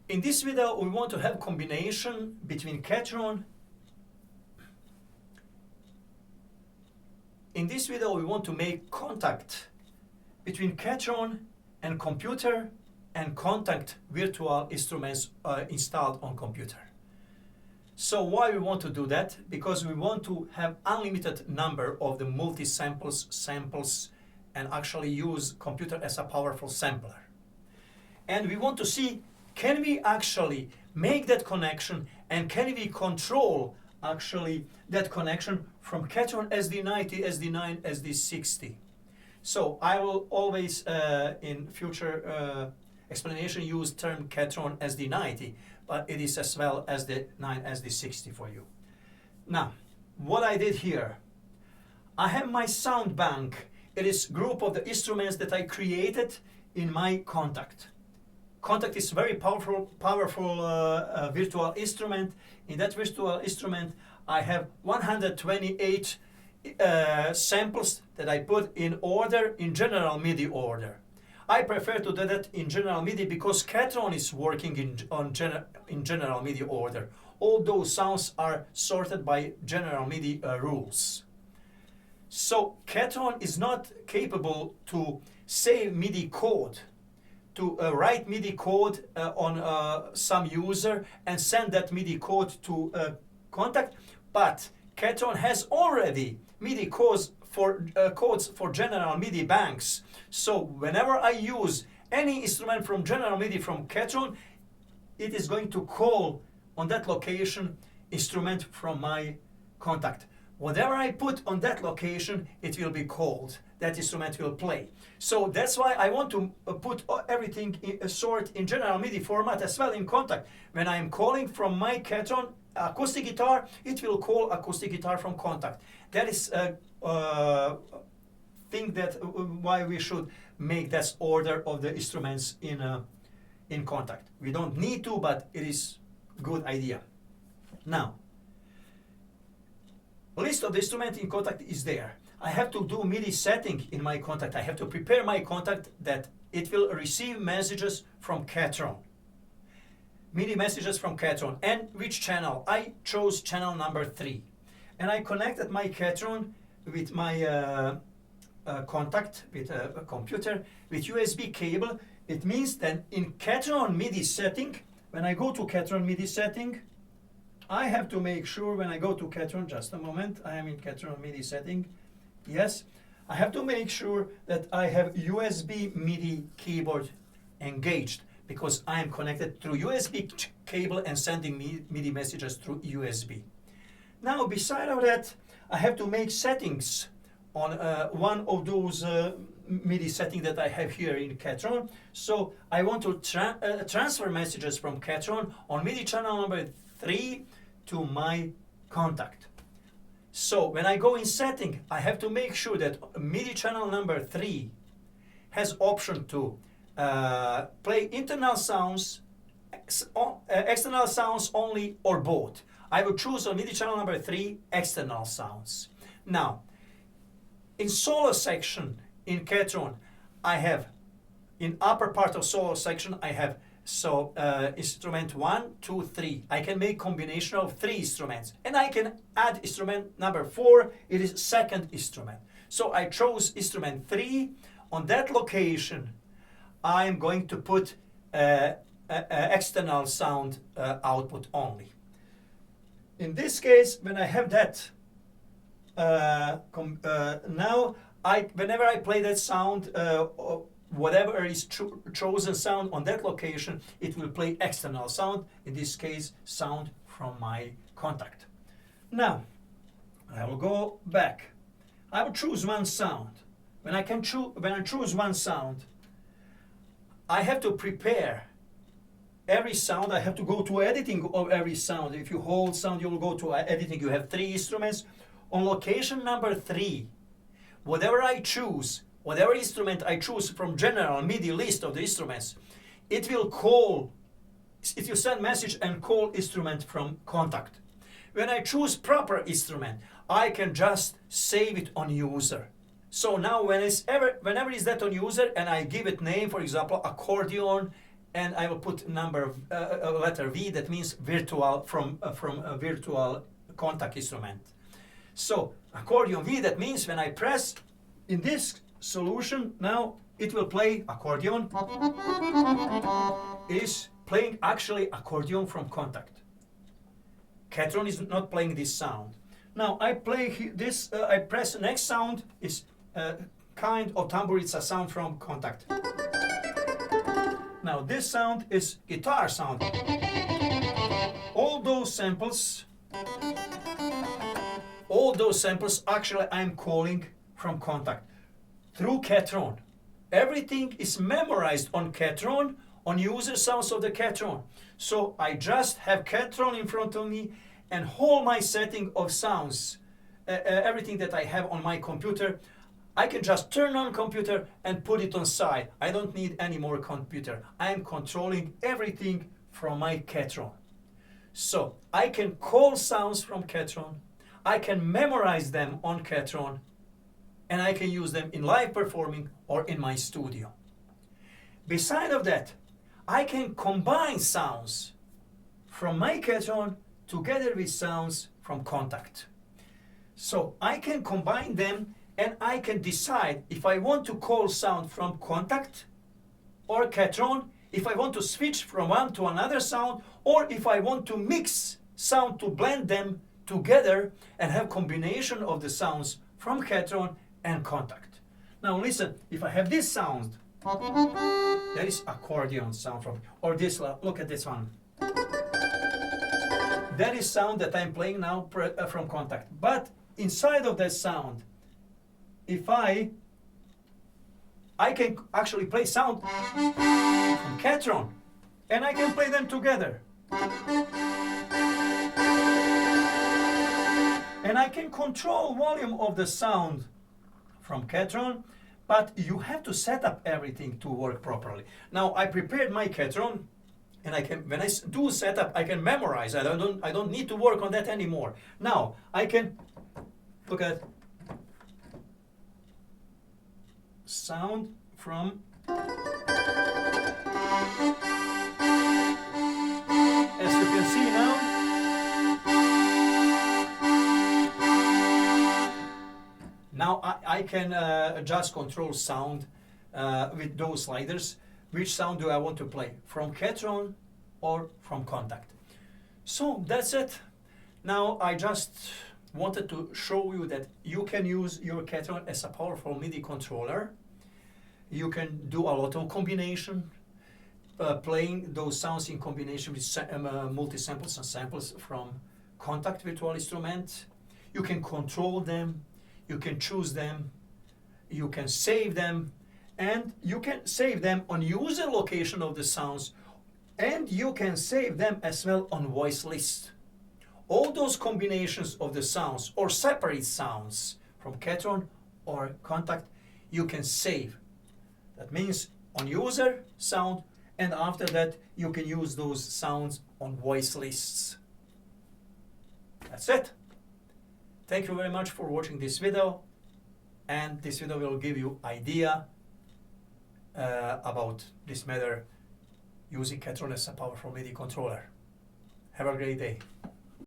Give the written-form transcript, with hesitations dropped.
In this video, we want to have combination between Ketron. In this video, we want to make contact between Ketron and computer and Kontakt virtual instruments installed on computer. So why we want to do that? Because we want to have unlimited number of the samples, and actually use computer as a powerful sampler. And we want to see, can we actually make that connection, and can we control actually that connection from Ketron SD9, SD9, SD60. So I will always in future explanation use term Ketron SD90, but it is as well as the 9 SD60 for you. Now, what I did here, I have my sound bank. It is group of the instruments that I created in my Kontakt. Kontakt is very powerful virtual instrument. In that virtual instrument, I have 128 samples that I put in order, in general MIDI order. I prefer to do that in general MIDI because Ketron is working in general MIDI order. All those sounds are sorted by general MIDI rules. So Ketron is not capable to save MIDI code, to write MIDI code on some user and send that MIDI code to Kontakt, but Ketron has already MIDI codes for general MIDI banks. So whenever I use any instrument from general MIDI from Ketron, it is going to call on that location instrument from my Kontakt. Whatever I put on that location, it will be called. That instrument will play. So that's why I want to put everything sort in general MIDI format as well in Kontakt. When I am calling from my Ketron acoustic guitar, it will call acoustic guitar from Kontakt. That is a thing that why we should make that order of the instruments in Kontakt. We don't need to, but it is good idea. Now, list of the instrument in Kontakt is there. I have to do MIDI setting in my Kontakt. I have to prepare my Kontakt that it will receive messages from Ketron. MIDI messages from Ketron. And which channel? I chose channel number 3. And I connected my Ketron with my Kontakt, with a computer, with USB cable. It means that in Ketron MIDI setting, when I go to Ketron MIDI setting, I have to make sure when I go to Ketron, just a moment, I am in Ketron MIDI setting. Yes, I have to make sure that I have USB MIDI keyboard engaged because I am connected through USB cable and sending MIDI messages through USB. Now, beside of that, I have to make settings on one of those MIDI settings that I have here in Ketron. So I want to transfer messages from Ketron on MIDI channel number 3 to my Kontakt. So when I go in setting, I have to make sure that MIDI channel number 3 has option to play internal sounds, external sounds only, or both. I will choose on MIDI channel number 3 external sounds. Now, in solo section in Ketron, I have in upper part of solo section I have instrument 1, 2, 3. I can make combination of 3 instruments, and I can add instrument number 4. It is second instrument. So I chose instrument 3. On that location, I am going to put external sound output only. In this case, when I have that, now whenever I play that sound, whatever is chosen sound on that location, it will play external sound, in this case, sound from my Kontakt. Now, I will go back. I will choose one sound. When I choose one sound, I have to prepare every sound. I have to go to editing of every sound. If you hold sound, you will go to editing. You have 3 instruments. On location number 3, whatever I choose, whatever instrument I choose from general MIDI list of the instruments, it will send message and call instrument from Kontakt. When I choose proper instrument, I can just save it on user. So now whenever is that on user and I give it name, for example, accordion and I will put letter V, that means virtual, from a virtual contact instrument. So accordion V, that means when I press in this solution, now it will play accordion, is playing actually accordion from Kontakt. Ketron is not playing this sound. Now I play this, I press the next sound, is kind of tamburica sound from Kontakt. Now this sound is guitar sound. All those samples actually I'm calling from Kontakt through Ketron. Everything is memorized on Ketron, on user sounds of the Ketron. So I just have Ketron in front of me and whole my setting of sounds, everything that I have on my computer, I can just turn on computer and put it on side. I don't need any more computer. I am controlling everything from my Ketron. So I can call sounds from Ketron, I can memorize them on Ketron, and I can use them in live performing or in my studio. Beside of that, I can combine sounds from my Ketron together with sounds from Kontakt. So I can combine them and I can decide if I want to call sound from Kontakt or Ketron, if I want to switch from one to another sound, or if I want to mix sound to blend them together and have combination of the sounds from Ketron and Kontakt. Now listen, if I have this sound, there is accordion sound from, or this, look at this one. That is sound that I'm playing now from Kontakt. But inside of that sound, if I can actually play sound from Ketron, and I can play them together. And I can control volume of the sound from Ketron, but you have to set up everything to work properly. Now I prepared my Ketron, and I can, when I do setup, I can memorize. I don't need to work on that anymore. Now I can look at sound from, as you can see now, I can just control sound with those sliders. Which sound do I want to play, from Ketron or from Kontakt? So that's it. Now I just wanted to show you that you can use your Ketron as a powerful MIDI controller. You can do a lot of combination, playing those sounds in combination with multi-samples and samples from Kontakt virtual instrument. You can control them, you can choose them, you can save them, and you can save them on user location of the sounds, and you can save them as well on voice list. All those combinations of the sounds or separate sounds from Ketron or Kontakt, you can save. That means on user sound, and after that you can use those sounds on voice lists. That's it. Thank you very much for watching this video, and this video will give you idea about this matter using Ketron as a powerful MIDI controller. Have a great day.